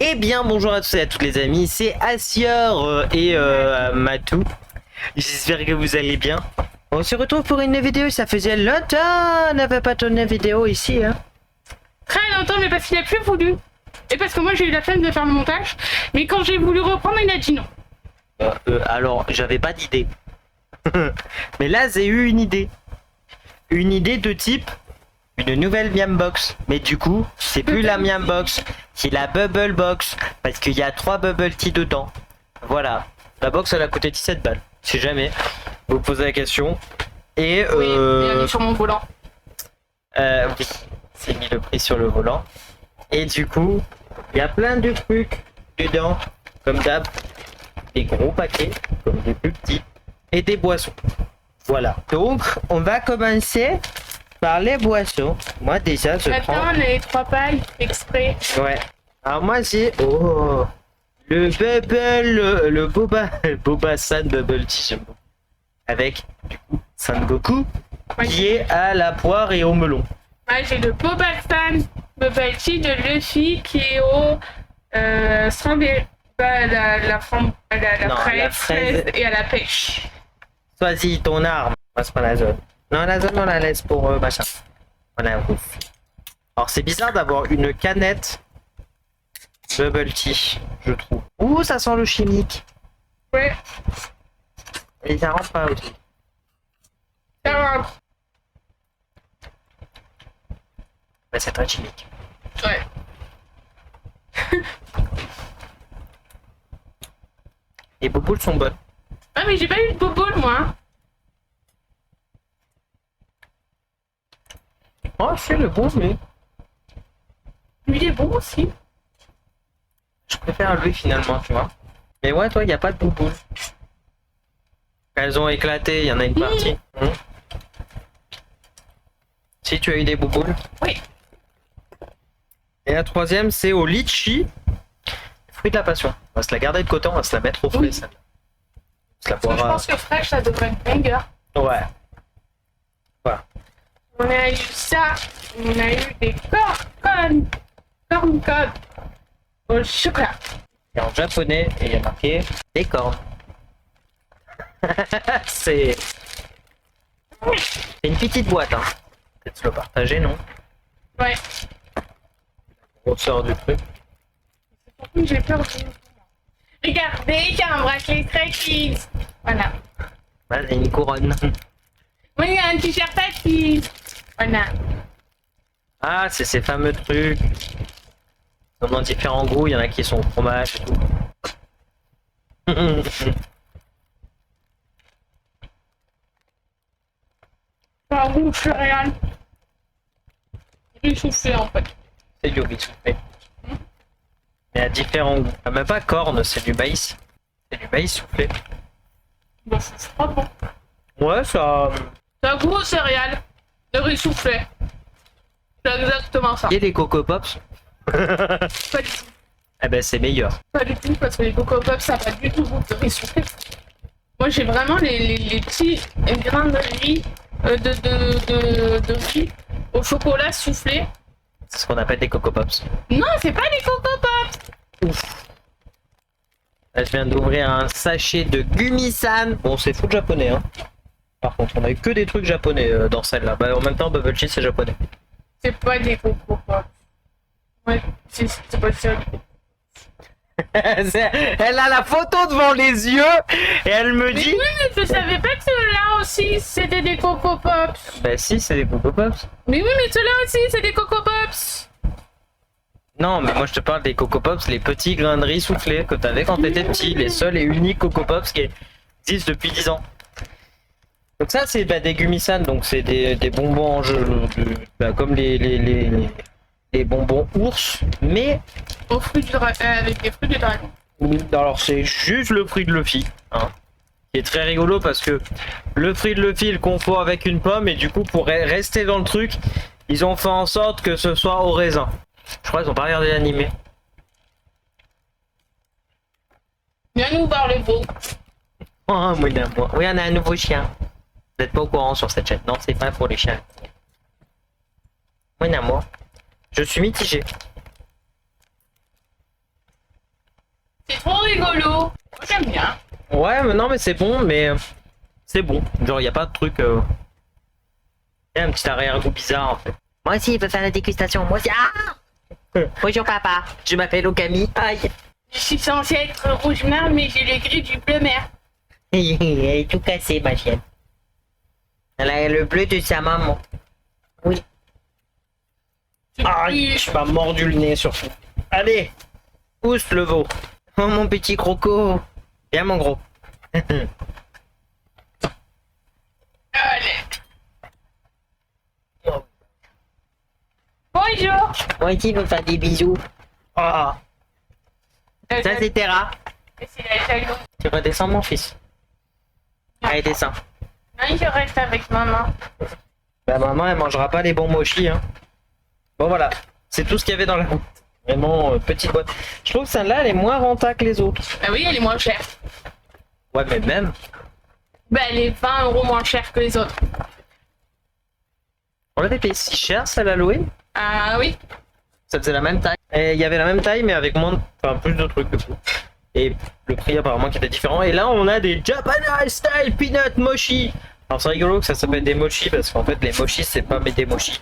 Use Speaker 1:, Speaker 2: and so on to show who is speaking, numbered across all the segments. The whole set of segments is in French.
Speaker 1: Eh bien bonjour à tous et à toutes les amis, c'est Assior et Matou. J'espère que vous allez bien. On se retrouve pour une vidéo, ça faisait longtemps on n'avait pas tourné une vidéo ici hein.
Speaker 2: Très longtemps, mais parce qu'il a plus voulu. Et parce que moi j'ai eu la flemme de faire le montage. Mais quand j'ai voulu reprendre, il a dit non.
Speaker 1: Alors j'avais pas d'idée. Mais là j'ai eu une idée. Une idée de type une nouvelle Miam Box. Mais du coup, c'est plus la Miam Box, c'est la Bubble Box. Parce qu'il y a 3 Bubble Tea dedans. Voilà. La box elle a coûté 17 balles. Si jamais vous posez la question. Et
Speaker 2: Oui, elle est sur mon volant.
Speaker 1: oui, c'est mis le prix sur le volant. Et du coup, il y a plein de trucs dedans. Comme d'hab, des gros paquets, comme des plus petits. Et des boissons. Voilà. Donc, on va commencer par les boissons. Moi déjà, je prends...
Speaker 2: Attends, les 3 pailles exprès.
Speaker 1: Ouais. Alors moi j'ai... Oh, le bubble... Le boba... Boba San Bubble Tea, j'aime beaucoup. Avec, du coup, San Goku, qui est à la poire et au melon.
Speaker 2: Moi j'ai le Boba-san Bubble Tea de Luffy qui est au... strawberry... la fraise et à la pêche.
Speaker 1: Choisis ton arme. Moi, c'est pas la zone. Non, la zone, on la laisse pour machin. Voilà, ouf. Alors, c'est bizarre d'avoir une canette Bubble Tea, je trouve. Ouh, ça sent le chimique.
Speaker 2: Ouais.
Speaker 1: Et ça rentre pas aussi.
Speaker 2: Ça va.
Speaker 1: Bah, c'est très chimique.
Speaker 2: Ouais.
Speaker 1: Les boboules sont bonnes.
Speaker 2: Ah mais j'ai pas eu de bobo moi.
Speaker 1: Oh, c'est le bon, mais...
Speaker 2: Lui il est bon aussi.
Speaker 1: Je préfère lui finalement, tu vois. Mais ouais, toi, il n'y a pas de bouboules. Elles ont éclaté, il y en a une partie. Si tu as eu des bouboules.
Speaker 2: Oui.
Speaker 1: Et la troisième, c'est au litchi. Fruit de la passion. On va se la garder de côté, on va se la mettre au frais,
Speaker 2: Oui.
Speaker 1: celle-là. On se la
Speaker 2: Je
Speaker 1: boira.
Speaker 2: pense que fraîche ça devrait être banger.
Speaker 1: Ouais. Voilà.
Speaker 2: On a eu ça, on a eu des corn cod au chocolat.
Speaker 1: Et en japonais, et il y a marqué des cornes. C'est une petite boîte, hein. Peut-être se le partager, non?
Speaker 2: Ouais.
Speaker 1: Grosseur du truc.
Speaker 2: Surtout j'ai peur de... Regardez, il y a un bracelet très kids. Voilà.
Speaker 1: Voilà, une couronne.
Speaker 2: Moi il y a un t-shirt à kids. Voilà.
Speaker 1: Ah, c'est ces fameux trucs. Ils sont dans différents goûts, il y en a qui sont au fromage et tout.
Speaker 2: C'est un goût céréales. Il soufflé en fait.
Speaker 1: C'est du riz soufflé. Il y a différents goûts. Ah, même pas corne, c'est du maïs. C'est du maïs soufflé.
Speaker 2: Bon, c'est pas bon.
Speaker 1: Ouais, ça...
Speaker 2: C'est un goût aux céréales. De riz soufflé. C'est exactement ça.
Speaker 1: Et les Coco Pops?
Speaker 2: Pas du tout.
Speaker 1: Eh ben, c'est meilleur.
Speaker 2: Pas du tout, parce que les Coco Pops, ça n'a pas du tout goût de riz soufflé. Moi, j'ai vraiment les petits grains de riz, de riz au chocolat soufflé.
Speaker 1: C'est ce qu'on appelle des Coco Pops.
Speaker 2: Non, c'est pas des Coco Pops.
Speaker 1: Ouf. Là, je viens d'ouvrir un sachet de Gumisan. Bon, c'est full japonais, hein. Par contre, on a eu que des trucs japonais dans celle-là. Bah, en même temps, Bubble Tea, c'est japonais.
Speaker 2: C'est pas des Coco Pops. Ouais, c'est pas ça.
Speaker 1: Elle a la photo devant les yeux et elle me
Speaker 2: Mais
Speaker 1: dit...
Speaker 2: oui, mais je savais pas que ceux-là aussi, c'était des Coco Pops.
Speaker 1: Bah si, c'est des Coco Pops.
Speaker 2: Mais oui, mais ceux-là aussi, c'est des Coco Pops.
Speaker 1: Non, mais moi je te parle des Coco Pops, les petits grains de riz soufflés que t'avais quand t'étais petit, les seuls et uniques Coco Pops qui existent depuis 10 ans. Donc ça c'est des Gumisan, donc c'est des bonbons en jeu, comme les bonbons ours, mais
Speaker 2: Avec des fruits de dragon.
Speaker 1: alors c'est juste le fruit de Luffy, hein, qui est très rigolo parce que le fruit de Luffy il confond avec une pomme et du coup pour rester dans le truc, ils ont fait en sorte que ce soit au raisin. Je crois qu'ils ont pas regardé l'animé.
Speaker 2: Viens nous voir le beau.
Speaker 1: Oh, oui, on a un nouveau chien. Vous n'êtes pas au courant sur cette chaîne. Non, c'est pas pour les chiens. Oui, moi. Je suis mitigé. Ouais, mais non, mais c'est bon, mais c'est bon. Genre, y a pas de truc. Y a un petit arrière-goût bizarre en fait. Moi aussi, il veut faire la dégustation. Moi aussi. Ah bonjour papa, je m'appelle Okami. Aïe.
Speaker 2: Je suis censée être rouge mer, mais j'ai le gris du bleu mer.
Speaker 1: Elle est tout cassée, ma chienne. Elle a le bleu de sa maman. Oui. Aïe, je m'as mordu le nez surtout. Allez, pousse le veau. Oh mon petit croco. Viens mon gros.
Speaker 2: Allez. Bonjour.
Speaker 1: Moi aussi, il veut faire des bisous. Oh. Ça c'est Terra.
Speaker 2: C'est la jaloux.
Speaker 1: Tu redescends mon fils. Allez, descends.
Speaker 2: Non, je reste avec maman.
Speaker 1: Bah maman, elle mangera pas les bons mochis. Hein. Bon voilà, c'est tout ce qu'il y avait dans la boîte. Vraiment petite boîte. Je trouve que celle-là, elle est moins rentable que les autres.
Speaker 2: Ah oui, elle est moins chère.
Speaker 1: Ouais, mais même.
Speaker 2: Bah, elle est 20 € moins chère que les autres.
Speaker 1: On l'avait payé si cher, celle à louer.
Speaker 2: Ah oui.
Speaker 1: Ça faisait la même taille. Et il y avait la même taille, mais avec moins de... Enfin, plus de trucs du coup. Et le prix apparemment qui était différent. Et là, on a des Japanese style peanut mochi. Alors c'est rigolo que ça s'appelle des mochi parce qu'en fait, les mochis, c'est pas mais des mochis.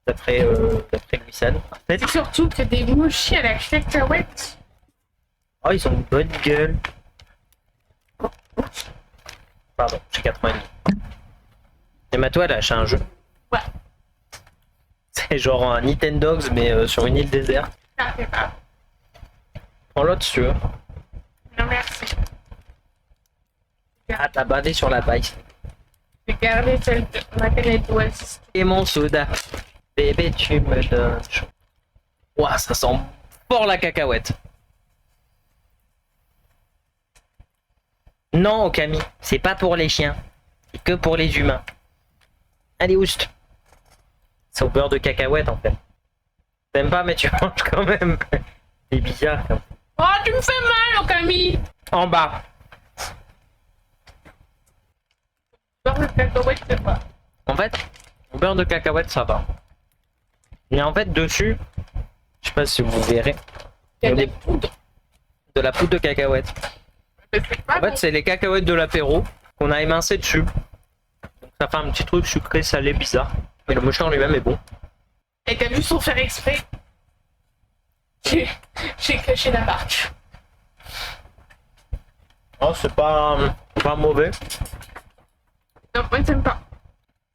Speaker 1: D'après Guisan. En fait,
Speaker 2: C'est surtout que des mochis à la cacahuète.
Speaker 1: oh, ils ont une bonne gueule. Pardon, j'ai 80 ans. Et ma toile, elle a acheté un jeu.
Speaker 2: Ouais.
Speaker 1: C'est genre un Nintendogs, mais sur une île déserte.
Speaker 2: Ça fait pas.
Speaker 1: Prends l'autre si tu veux.
Speaker 2: Non, merci.
Speaker 1: Ah, t'as badé sur la bike.
Speaker 2: J'ai gardé celle de ma canette Oasis.
Speaker 1: Et mon soda. Bébé, tu me donnes chaud. Ouah, ça sent fort la cacahuète. Non, Okami, c'est pas pour les chiens. C'est que pour les humains. Allez, oust. C'est au beurre de cacahuète en fait. T'aimes pas, mais tu manges quand même. C'est bizarre quand même.
Speaker 2: Oh, tu me fais mal, Okami.
Speaker 1: En bas.
Speaker 2: Beurre de cacahuète, c'est pas.
Speaker 1: En fait, au beurre de cacahuète, ça va. Mais en fait, dessus, je sais pas si vous verrez,
Speaker 2: Il y a
Speaker 1: des
Speaker 2: des poudres.
Speaker 1: de la poudre de cacahuète.
Speaker 2: Mais c'est pas
Speaker 1: En fait, c'est les cacahuètes de l'apéro qu'on a émincé dessus. Donc ça fait un petit truc sucré, salé, bizarre. Mais le mochi en lui-même est bon.
Speaker 2: Et t'as vu sans faire exprès. J'ai caché la marque.
Speaker 1: Oh, c'est pas mauvais.
Speaker 2: Non, moi j'aime pas.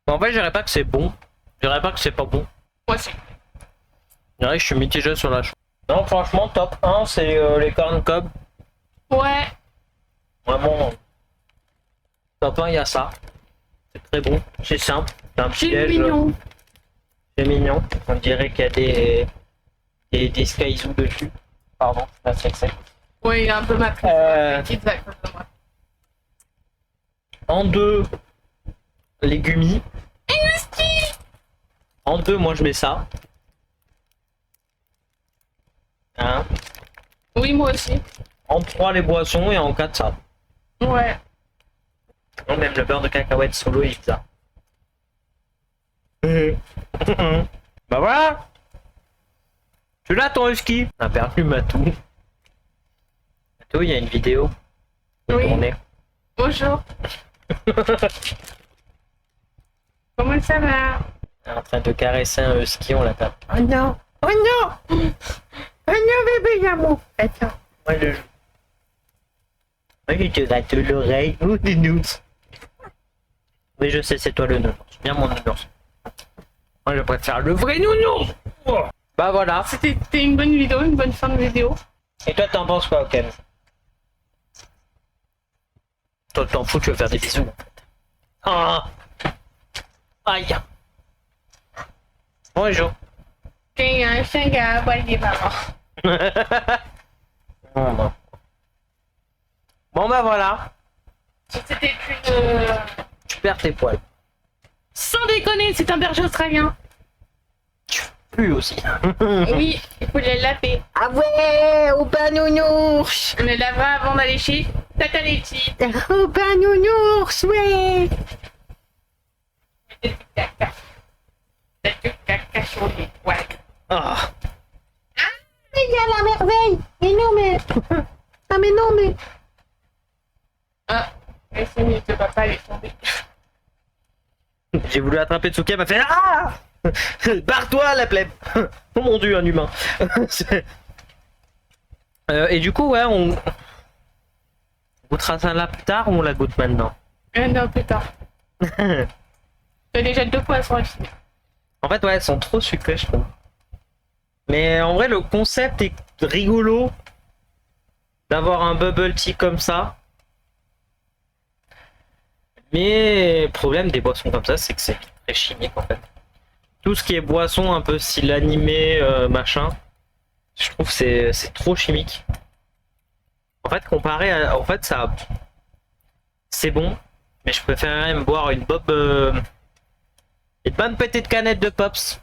Speaker 1: En fait, je dirais pas que c'est bon. Je dirais pas que c'est pas bon.
Speaker 2: Moi aussi.
Speaker 1: Je dirais que je suis mitigé sur la chose. Non, franchement, top 1, c'est les corn cob.
Speaker 2: Ouais.
Speaker 1: Vraiment. Top 1, il y a ça. C'est très bon. C'est simple. C'est un petit
Speaker 2: C'est
Speaker 1: déj.
Speaker 2: mignon.
Speaker 1: C'est mignon. On dirait qu'il y a des skyzoo dessus. Pardon, là c'est sec.
Speaker 2: Ouais, il est un peu matrix. Petite vague, comme moi.
Speaker 1: En 2, les gummies. En 2, moi je mets ça. Hein.
Speaker 2: Oui, moi aussi.
Speaker 1: En 3, les boissons. Et en 4, ça.
Speaker 2: Ouais.
Speaker 1: Non, même le beurre de cacahuète solo, il est bizarre. Bah voilà. Tu l'as ton husky. On a perdu Matou. Matou, il y a une vidéo.
Speaker 2: Oui.
Speaker 1: Tournée.
Speaker 2: Bonjour. Comment ça va?
Speaker 1: Elle est en train de caresser un husky, on l'appelle. Oh non. Oh non. Oh non, bébé l'amour. Attends. Moi le joue. Moi je te gâte l'oreille. Oh, des nounours. Oui, je sais, c'est toi le nounours. Bien mon nounours. Moi je préfère le vrai nounours. Oh. Bah voilà.
Speaker 2: C'était une bonne vidéo, une bonne fin de vidéo.
Speaker 1: Et toi t'en penses quoi, Ken? Toi t'en fous, tu veux faire des bisous. Ah. Aïe. Bonjour.
Speaker 2: Tem un changa, bonne maman.
Speaker 1: Bon, bah. Bon bah voilà.
Speaker 2: C'était une.
Speaker 1: Tu perds tes poils.
Speaker 2: Sans déconner, c'est un berger australien.
Speaker 1: Plus aussi.
Speaker 2: Oui, il faut le laver.
Speaker 1: Ah ouais, au bain nounours.
Speaker 2: On le lavera avant d'aller chez Tata Letty.
Speaker 1: Au bain nounours, ouais.
Speaker 2: Du caca. Du caca sur les poils.
Speaker 1: Ah.
Speaker 3: Il y a la merveille. Mais non, mais... Ah, mais non, mais...
Speaker 2: Ah, la fenêtre de papa, elle est tombée.
Speaker 1: J'ai voulu attraper Tsuki, elle m'a fait ah. Barre-toi la plèbe. Oh mon dieu, un humain. Et du coup, ouais, on goûtera ça là plus tard ou on la goûte maintenant?
Speaker 2: Un an plus tard. J'ai déjà 2 poissons à finir.
Speaker 1: En fait, ouais, elles sont trop sucrées, je trouve. Mais en vrai, le concept est rigolo d'avoir un bubble tea comme ça. Mais le problème des boissons comme ça, c'est que c'est très chimique en fait. Tout ce qui est boisson un peu style animé, machin, je trouve que c'est trop chimique. En fait, comparé à... En fait, ça... C'est bon, mais je préférerais me boire une bonne petite canette de Pops.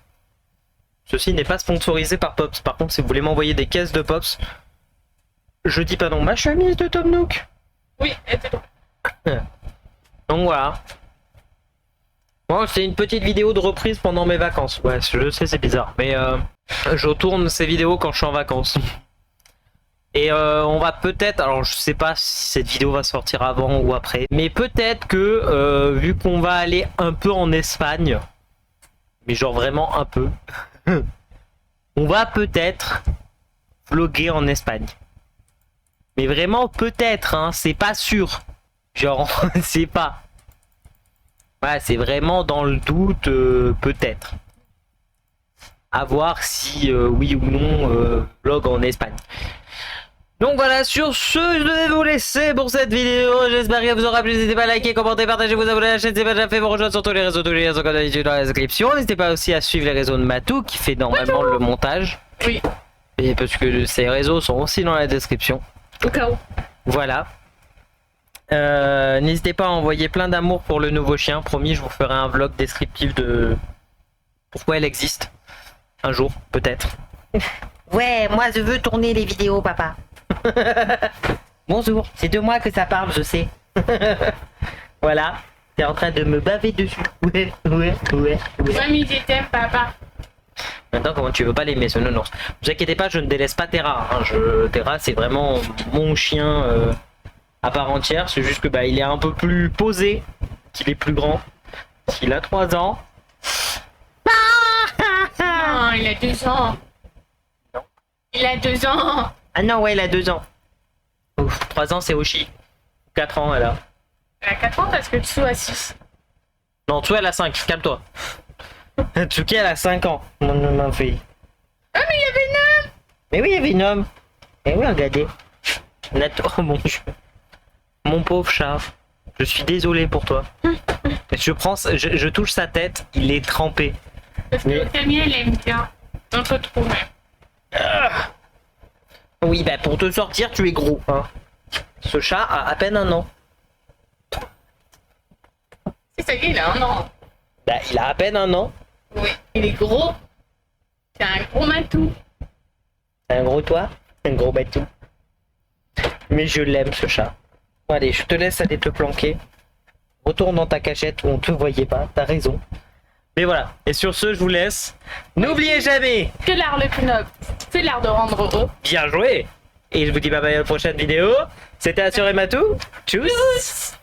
Speaker 1: Ceci n'est pas sponsorisé par Pops. Par contre, si vous voulez m'envoyer des caisses de Pops, je dis pas non. Ma chemise de Tom Nook.
Speaker 2: Oui, elle était bon.
Speaker 1: Donc voilà. Bon, c'est une petite vidéo de reprise pendant mes vacances. Ouais, je sais, c'est bizarre. Mais je tourne ces vidéos quand je suis en vacances. Et on va peut-être... Alors, je sais pas si cette vidéo va sortir avant ou après. Mais peut-être que, vu qu'on va aller un peu en Espagne, mais genre vraiment un peu, on va peut-être vlogger en Espagne. Mais vraiment peut-être, hein, c'est pas sûr. Genre, c'est pas. Ouais, c'est vraiment dans le doute, peut-être. À voir si oui ou non vlog en Espagne. Donc voilà, sur ce, je vais vous laisser pour cette vidéo. J'espère qu'elle vous aura plu. N'hésitez pas à liker, commenter, partager, vous abonner à la chaîne. Si ce n'est pas déjà fait, vous rejoindre sur tous les réseaux, comme d'habitude dans la description. N'hésitez pas aussi à suivre les réseaux de Matou qui fait normalement le montage.
Speaker 2: Oui,
Speaker 1: Et parce que ces réseaux sont aussi dans la description.
Speaker 2: au cas où.
Speaker 1: Voilà. N'hésitez pas à envoyer plein d'amour pour le nouveau chien. Promis, je vous ferai un vlog descriptif de pourquoi elle existe. Un jour, peut-être.
Speaker 3: Ouais, moi je veux tourner les vidéos, papa.
Speaker 1: Bonjour, c'est de moi que ça parle, je sais. Voilà, t'es en train de me baver dessus. Ouais.
Speaker 2: Mamie, je t'aime, papa.
Speaker 1: Maintenant, comment tu veux pas l'aimer, ce nounours? Ne vous inquiétez pas, je ne délaisse pas Terra. Hein. Terra, c'est vraiment mon chien à part entière. C'est juste que bah, il est un peu plus posé, qu'il est plus grand. Il a 3 ans.
Speaker 2: Non, il a 2 ans. Il a 2 ans.
Speaker 1: Ah non, ouais, il a 2 ans. Ouf, 3 ans, c'est Oshi. 4 ans, elle a.
Speaker 2: Elle a 4 ans parce que Tsu a 6.
Speaker 1: Non, Tsu, elle a 5, calme-toi. Tsuki, elle a 5 ans. Ma fille.
Speaker 2: Ah, mais il y avait Nam.
Speaker 1: Mais oui, il y avait une homme. Eh oui, regardez. Oh mon dieu. Mon pauvre chat. Je suis désolé pour toi. Je touche sa tête, il est trempé.
Speaker 2: Parce que Camille, elle aime bien. Un peu trop même.
Speaker 1: Oui, bah pour te sortir, tu es gros. Hein. Ce chat a à peine 1 an.
Speaker 2: Si, ça y est, il a 1 an.
Speaker 1: Bah, il a à peine 1 an.
Speaker 2: Oui, il est gros. C'est un gros matou.
Speaker 1: Un gros toit, un gros bateau. Mais je l'aime, ce chat. Bon, allez, je te laisse aller te planquer. Retourne dans ta cachette où on te voyait pas, t'as raison. Mais voilà, et sur ce, je vous laisse. N'oubliez jamais,
Speaker 2: Que l'art le plus noble, c'est l'art de rendre heureux.
Speaker 1: bien joué. Et je vous dis bye bye à la prochaine vidéo. C'était Assure et Matou. Tchuss.